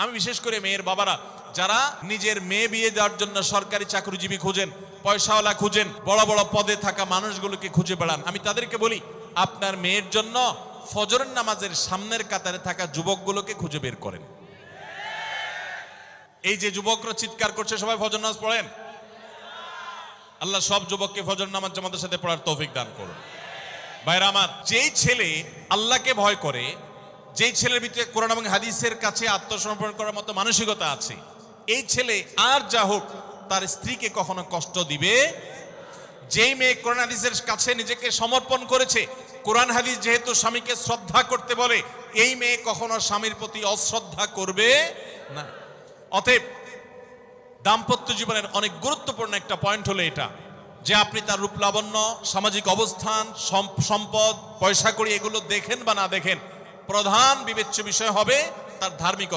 আমি বিশেষ করে মেয়ের বাবারা যারা নিজের মেয়ে বিয়ে দেওয়ার জন্য সরকারি চাকরিজীবী খুঁজেন, পয়সাওয়ালা খুঁজেন, বড় বড় পদে থাকা মানুষগুলোকে খুঁজে বেড়ান, আমি তাদেরকে বলি আপনার মেয়ের জন্য ফজরের নামাজের সামনের কাতারে থাকা যুবকগুলোকে খুঁজে বের করেন। এই যে যুবকরা চিৎকার করছে সবাই ফজর নামাজ পড়েন, আল্লাহ সব যুবককে ফজর নামাজ জামাতের সাথে পড়ার তৌফিক দান করুন। ভাইরা আমার, যেই ছেলে আল্লাহকে ভয় করে, যেই ছেলের ভিতরে কোরআন এবং হাদিসের কাছে আত্মসমর্পণ করার মতো মানসিকতা আছে, এই ছেলে আর যা হোক তার স্ত্রীকে কখনো কষ্ট দিবে। যেই মেয়ে কোরআন হাদিসের কাছে নিজেকে সমর্পণ করেছে, কোরআন হাদিস যেহেতু স্বামীকে শ্রদ্ধা করতে বলে, এই মেয়ে কখনো স্বামীর প্রতি অশ্রদ্ধা করবে না। অতএব দাম্পত্য জীবনের অনেক গুরুত্বপূর্ণ একটা পয়েন্ট হলো এটা যে আপনি তার রূপ লাবণ্য, সামাজিক অবস্থান, সম্পদ, পয়সা কড়ি এগুলো দেখেন বা না দেখেন, প্রধান বিবেচ্য বিষয় হবে তার ধার্মিকতা।